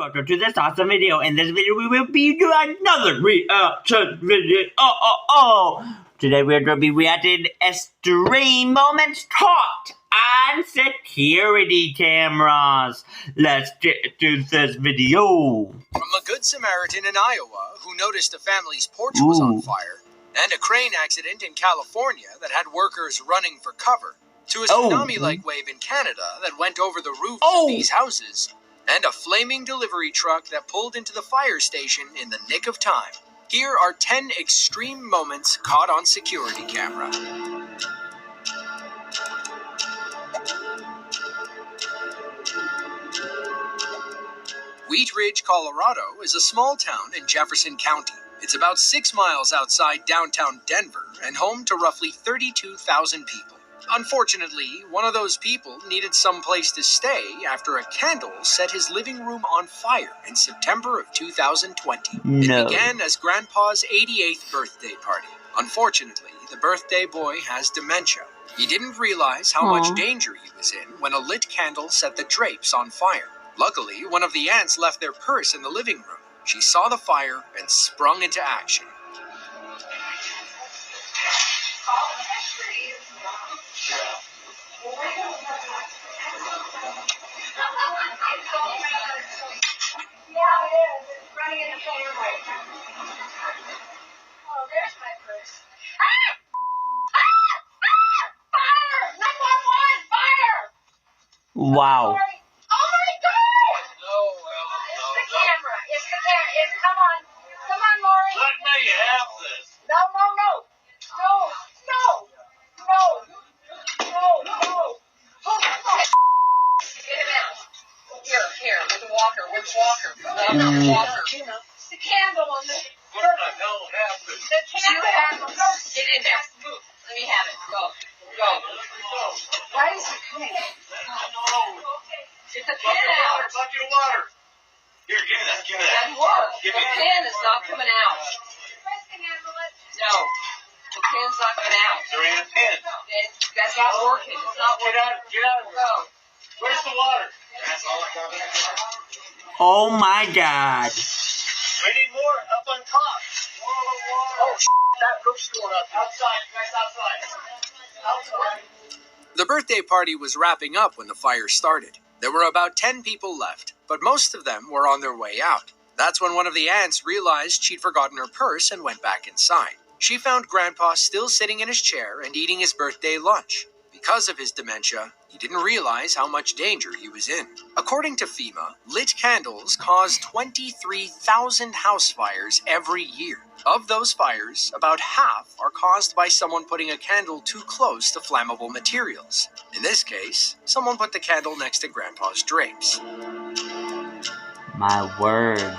welcome to this awesome video. In this video, we will be doing another reaction video. Today, we're going to be reacting extreme moments caught on security cameras. Let's get to this video. From a good Samaritan in Iowa who noticed a family's porch was on fire, and a crane accident in California that had workers running for cover, to a tsunami-like wave in Canada that went over the roofs of these houses, and a flaming delivery truck that pulled into the fire station in the nick of time. Here are 10 extreme moments caught on security camera. Wheat Ridge, Colorado is a small town in Jefferson County. It's about 6 miles outside downtown Denver and home to roughly 32,000 people. Unfortunately, one of those people needed some place to stay after a candle set his living room on fire in September of 2020. It began as Grandpa's 88th birthday party. Unfortunately, the birthday boy has dementia. He didn't realize how much danger he was in when a lit candle set the drapes on fire. Luckily, one of the aunts left their purse in the living room. She saw the fire and sprung into action. Wow. Oh my God! No. It's the camera. Come on, Lori. Let me have this. No. Get him out. Here, with the walker. Where's Walker? Walker. It's the candle on the... What the hell happened? The candle. Get in there. Let me have it. Go. Why is it coming? Get the pan out. Bucket of water. Here, give me that. Doesn't work. The pan is not coming out. No. The pan's not coming out. There ain't a pen. That's not working. It's not working. Get out of here. Where's the water? That's all I got. Oh my God. We need more up on top. Oh, that roof's going up. Outside, guys, outside. The birthday party was wrapping up when the fire started. There were about 10 people left, but most of them were on their way out. That's when one of the aunts realized she'd forgotten her purse and went back inside. She found Grandpa still sitting in his chair and eating his birthday lunch. Because of his dementia, he didn't realize how much danger he was in. According to FEMA, lit candles cause 23,000 house fires every year. Of those fires, about half are caused by someone putting a candle too close to flammable materials. In this case, someone put the candle next to Grandpa's drapes. My word.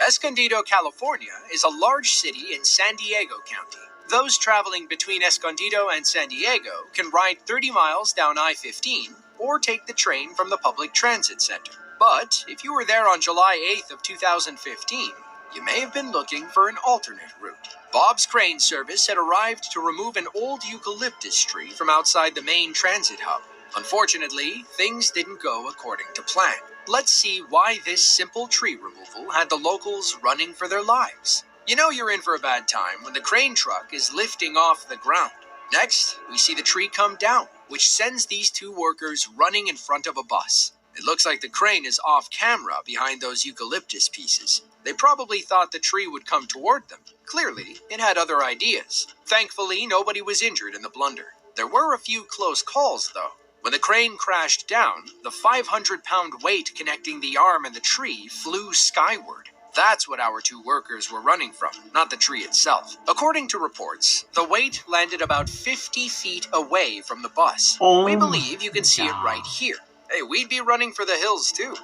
Escondido, California is a large city in San Diego County. Those traveling between Escondido and San Diego can ride 30 miles down I-15 or take the train from the public transit center. But if you were there on July 8th of 2015, you may have been looking for an alternate route. Bob's Crane Service had arrived to remove an old eucalyptus tree from outside the main transit hub. Unfortunately, things didn't go according to plan. Let's see why this simple tree removal had the locals running for their lives. You know you're in for a bad time when the crane truck is lifting off the ground. Next, we see the tree come down, which sends these two workers running in front of a bus. It looks like the crane is off camera behind those eucalyptus pieces. They probably thought the tree would come toward them. Clearly, it had other ideas. Thankfully, nobody was injured in the blunder. There were a few close calls, though. When the crane crashed down, the 500-pound weight connecting the arm and the tree flew skyward. That's what our two workers were running from, not the tree itself. According to reports, the weight landed about 50 feet away from the bus. We believe you can see it right here. Hey, we'd be running for the hills too.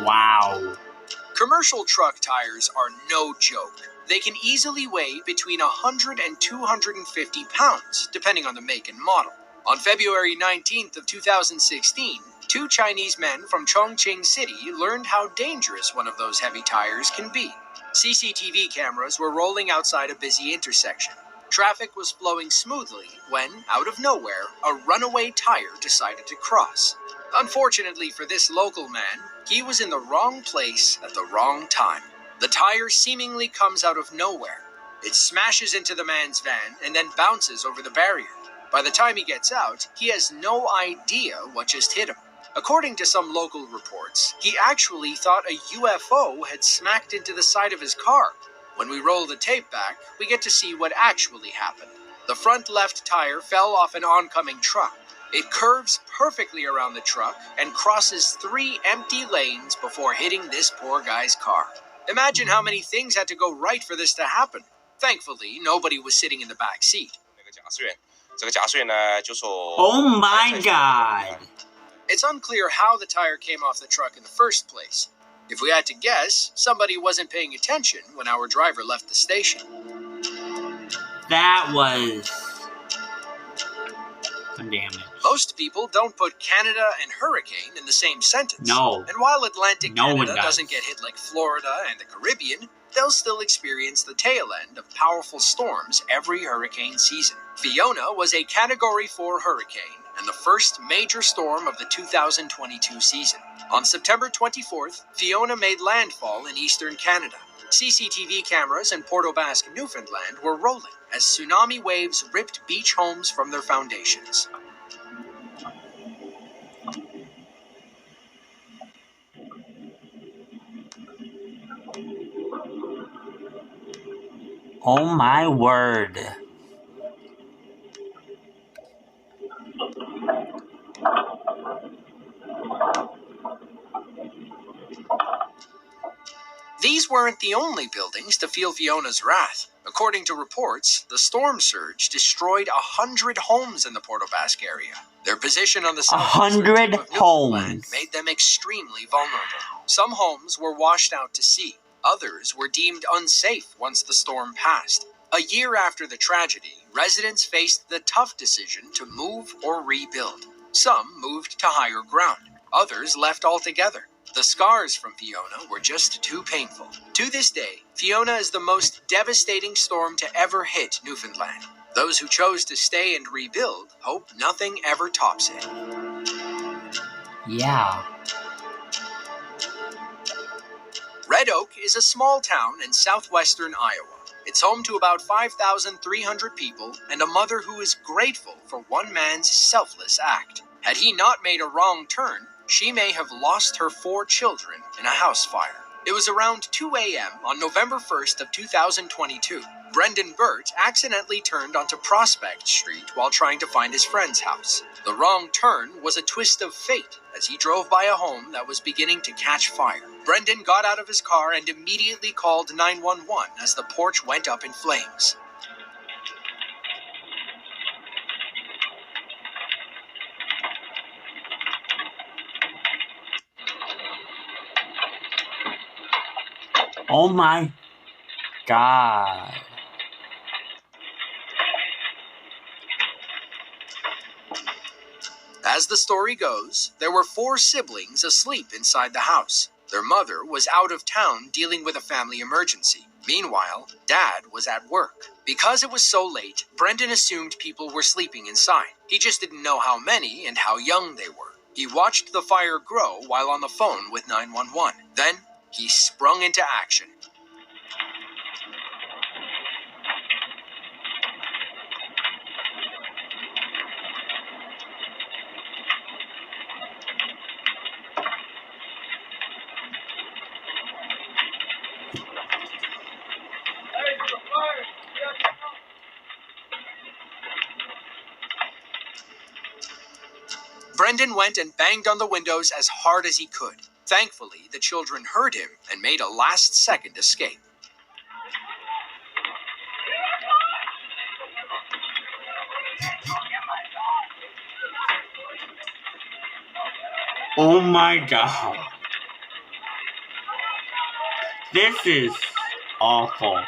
Wow. Commercial truck tires are no joke. They can easily weigh between 100 and 250 pounds, depending on the make and model. On February 19th of 2016, 2 Chinese men from Chongqing City learned how dangerous one of those heavy tires can be. CCTV cameras were rolling outside a busy intersection. Traffic was flowing smoothly when, out of nowhere, a runaway tire decided to cross. Unfortunately for this local man, he was in the wrong place at the wrong time. The tire seemingly comes out of nowhere. It smashes into the man's van and then bounces over the barrier. By the time he gets out, he has no idea what just hit him. According to some local reports, he actually thought a UFO had smacked into the side of his car. When we roll the tape back, we get to see what actually happened. The front left tire fell off an oncoming truck. It curves perfectly around the truck and crosses 3 empty lanes before hitting this poor guy's car. Imagine how many things had to go right for this to happen. Thankfully, nobody was sitting in the back seat. Oh my god. It's unclear how the tire came off the truck in the first place. If we had to guess, somebody wasn't paying attention when our driver left the station. That was some damage. Most people don't put Canada and hurricane in the same sentence. No. And while Atlantic No one Canada does. doesn't get hit like Florida and the Caribbean, they'll still experience the tail end of powerful storms every hurricane season. Fiona was a Category 4 hurricane and the first major storm of the 2022 season. On September 24th, Fiona made landfall in eastern Canada. CCTV cameras in Port aux Basques, Newfoundland were rolling as tsunami waves ripped beach homes from their foundations. Oh my word. These weren't the only buildings to feel Fiona's wrath. According to reports, the storm surge destroyed 100 homes in the Port aux Basques area. Their position on the southeastern 100 tip of Newfoundland homes. made them extremely vulnerable. Some homes were washed out to sea. Others were deemed unsafe once the storm passed. A year after the tragedy, residents faced the tough decision to move or rebuild. Some moved to higher ground. Others left altogether. The scars from Fiona were just too painful. To this day, Fiona is the most devastating storm to ever hit Newfoundland. Those who chose to stay and rebuild hope nothing ever tops it. Yeah. Red Oak is a small town in southwestern Iowa. It's home to about 5,300 people and a mother who is grateful for one man's selfless act. Had he not made a wrong turn, she may have lost her 4 children in a house fire. It was around 2 a.m. on November 1st of 2022. Brendan Burt accidentally turned onto Prospect Street while trying to find his friend's house. The wrong turn was a twist of fate as he drove by a home that was beginning to catch fire. Brendan got out of his car and immediately called 911 as the porch went up in flames. Oh my god. As the story goes, there were 4 siblings asleep inside the house. Their mother was out of town dealing with a family emergency. Meanwhile, Dad was at work. Because it was so late, Brendan assumed people were sleeping inside. He just didn't know how many and how young they were. He watched the fire grow while on the phone with 911. Then, he sprung into action. Brendan went and banged on the windows as hard as he could. Thankfully, the children heard him and made a last-second escape. Oh my god. This is awful.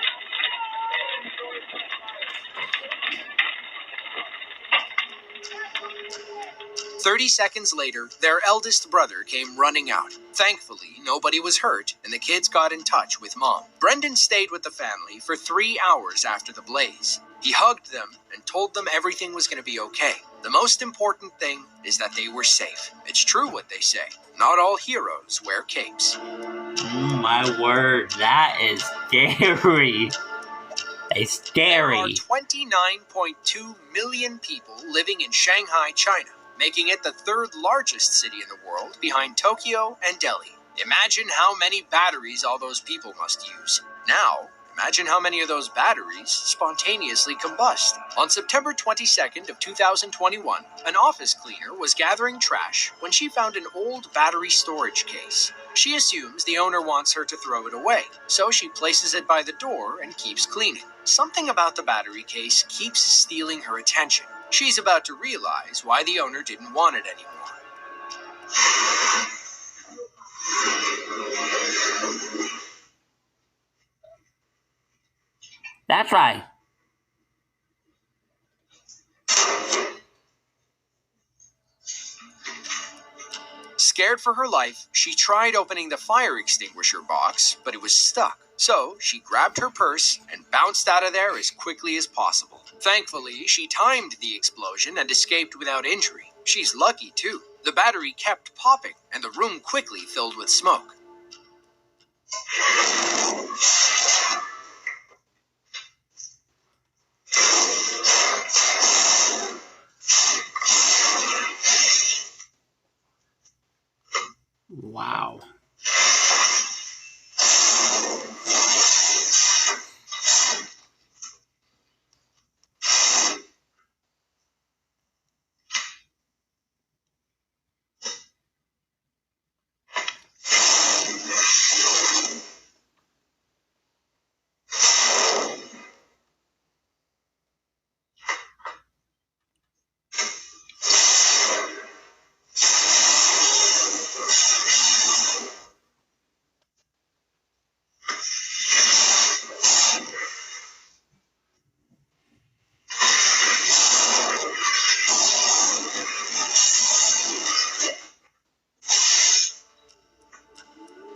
30 seconds later, their eldest brother came running out. Thankfully, nobody was hurt, and the kids got in touch with Mom. Brendan stayed with the family for 3 hours after the blaze. He hugged them and told them everything was going to be okay. The most important thing is that they were safe. It's true what they say. Not all heroes wear capes. My word, that is scary. It's scary. There are 29.2 million people living in Shanghai, China, making it the third largest city in the world behind Tokyo and Delhi. Imagine how many batteries all those people must use. Now, imagine how many of those batteries spontaneously combust. On September 22nd of 2021, an office cleaner was gathering trash when she found an old battery storage case. She assumes the owner wants her to throw it away, so she places it by the door and keeps cleaning. Something about the battery case keeps stealing her attention. She's about to realize why the owner didn't want it anymore. That's right. Scared for her life, she tried opening the fire extinguisher box, but it was stuck. So she grabbed her purse and bounced out of there as quickly as possible. Thankfully, she timed the explosion and escaped without injury. She's lucky, too. The battery kept popping, and the room quickly filled with smoke. Wow.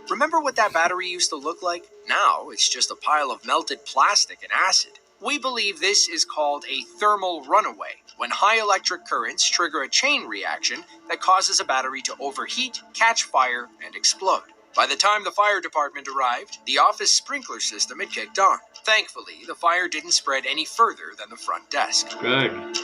Remember what that battery used to look like? Now it's just a pile of melted plastic and acid. We believe this is called a thermal runaway, when high electric currents trigger a chain reaction that causes a battery to overheat, catch fire, and explode. By the time the fire department arrived, the office sprinkler system had kicked on. Thankfully, the fire didn't spread any further than the front desk. Good.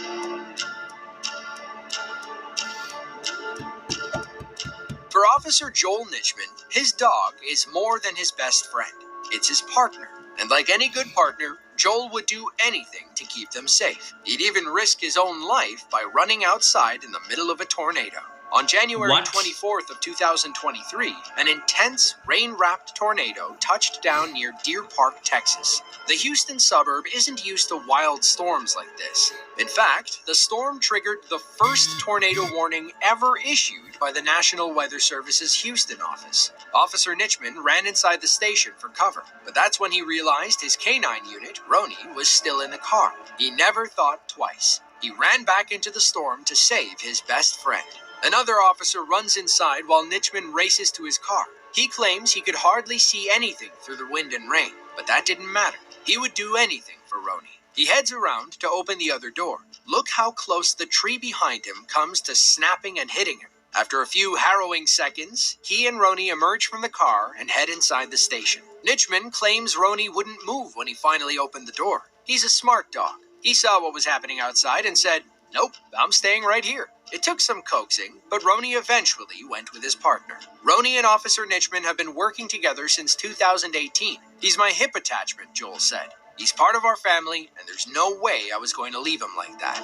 For Officer Joel Nitchman, his dog is more than his best friend. It's his partner. And like any good partner, Joel would do anything to keep them safe. He'd even risk his own life by running outside in the middle of a tornado. On January 24th of 2023, an intense rain-wrapped tornado touched down near Deer Park, Texas. The Houston suburb isn't used to wild storms like this. In fact, the storm triggered the first tornado warning ever issued by the National Weather Service's Houston office. Officer Nitchman ran inside the station for cover, but that's when he realized his canine unit, Roni, was still in the car. He never thought twice. He ran back into the storm to save his best friend. Another officer runs inside while Nitchman races to his car. He claims he could hardly see anything through the wind and rain, but that didn't matter. He would do anything for Roni. He heads around to open the other door. Look how close the tree behind him comes to snapping and hitting him. After a few harrowing seconds, he and Roni emerge from the car and head inside the station. Nitchman claims Roni wouldn't move when he finally opened the door. He's a smart dog. He saw what was happening outside and said, "Nope, I'm staying right here." It took some coaxing, but Roni eventually went with his partner. Roni and Officer Nitchman have been working together since 2018. He's my hip attachment, Joel said. He's part of our family, and there's no way I was going to leave him like that.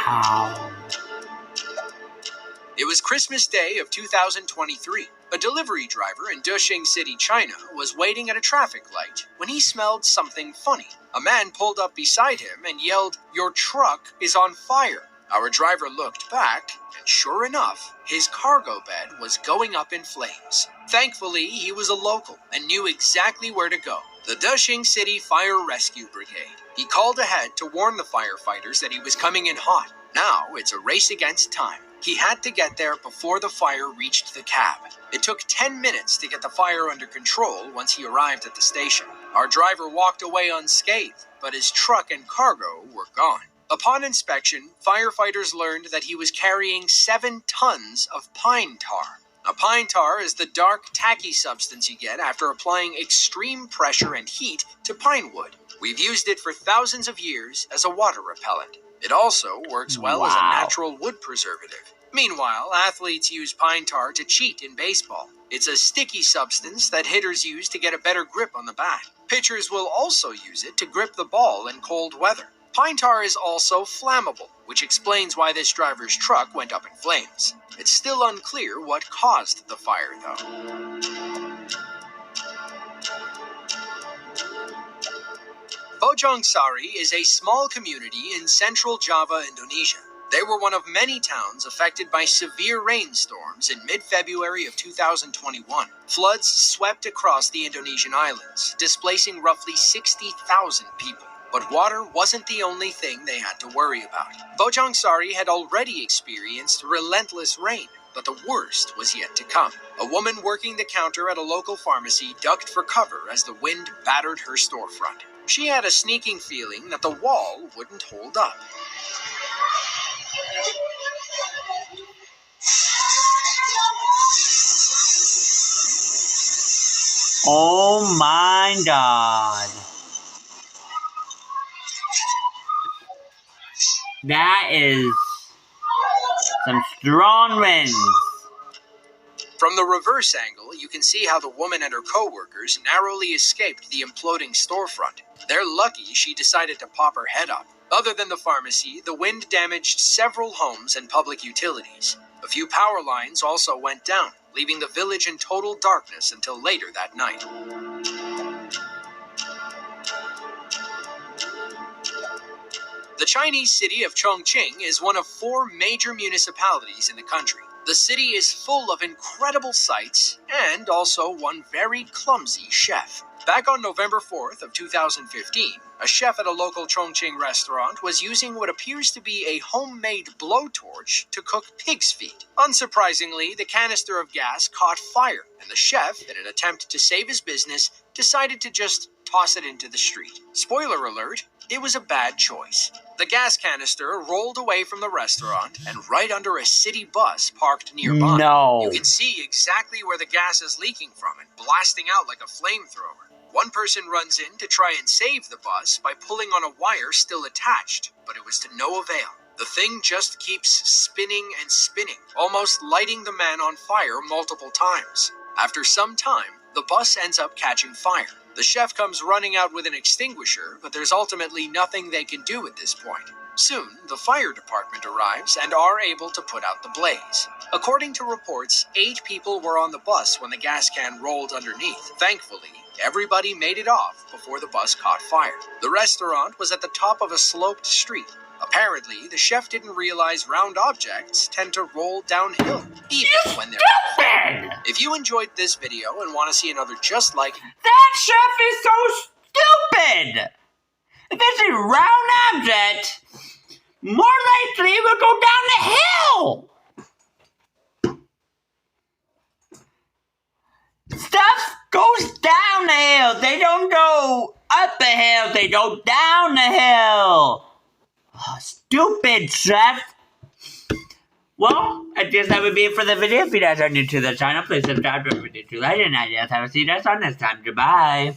Wow. It was Christmas Day of 2023. A delivery driver in Dushing City, China, was waiting at a traffic light when he smelled something funny. A man pulled up beside him and yelled, "Your truck is on fire." Our driver looked back, and sure enough, his cargo bed was going up in flames. Thankfully, he was a local and knew exactly where to go. The Dushing City Fire Rescue Brigade. He called ahead to warn the firefighters that he was coming in hot. Now it's a race against time. He had to get there before the fire reached the cab. It took 10 minutes to get the fire under control once he arrived at the station. Our driver walked away unscathed, but his truck and cargo were gone. Upon inspection, firefighters learned that he was carrying 7 tons of pine tar. Now, pine tar is the dark, tacky substance you get after applying extreme pressure and heat to pine wood. We've used it for thousands of years as a water repellent. It also works well as a natural wood preservative. Meanwhile, athletes use pine tar to cheat in baseball. It's a sticky substance that hitters use to get a better grip on the bat. Pitchers will also use it to grip the ball in cold weather. Pine tar is also flammable, which explains why this driver's truck went up in flames. It's still unclear what caused the fire, though. Bojong Sari is a small community in central Java, Indonesia. They were one of many towns affected by severe rainstorms in mid-February of 2021. Floods swept across the Indonesian islands, displacing roughly 60,000 people. But water wasn't the only thing they had to worry about. Bojong Sari had already experienced relentless rain, but the worst was yet to come. A woman working the counter at a local pharmacy ducked for cover as the wind battered her storefront. She had a sneaking feeling that the wall wouldn't hold up. Oh my God. That is some strong winds. From the reverse angle, you can see how the woman and her co-workers narrowly escaped the imploding storefront. They're lucky she decided to pop her head up. Other than the pharmacy, the wind damaged several homes and public utilities. A few power lines also went down, leaving the village in total darkness until later that night. The Chinese city of Chongqing is one of 4 major municipalities in the country. The city is full of incredible sights and also one very clumsy chef. Back on November 4th of 2015, a chef at a local Chongqing restaurant was using what appears to be a homemade blowtorch to cook pig's feet. Unsurprisingly, the canister of gas caught fire, and the chef, in an attempt to save his business, decided to just toss it into the street. Spoiler alert, it was a bad choice. The gas canister rolled away from the restaurant and right under a city bus parked nearby. No. You can see exactly where the gas is leaking from and blasting out like a flamethrower. One person runs in to try and save the bus by pulling on a wire still attached, but it was to no avail. The thing just keeps spinning and spinning, almost lighting the man on fire multiple times. After some time, the bus ends up catching fire. The chef comes running out with an extinguisher, but there's ultimately nothing they can do at this point. Soon, the fire department arrives and are able to put out the blaze. According to reports, 8 people were on the bus when the gas can rolled underneath. Thankfully, everybody made it off before the bus caught fire. The restaurant was at the top of a sloped street. Apparently, the chef didn't realize round objects tend to roll downhill, even when they're Stupid! If you enjoyed this video and want to see another just like it, That chef is so stupid! If it's a round object, more likely it will go down the hill! Stuff goes down the hill. They don't go up the hill. They go down the hill. Oh, stupid chef. Well, I guess that would be it for the video. If you guys are new to the channel, please subscribe. Don't forget to like, and I guess I will see you guys on next time. Goodbye.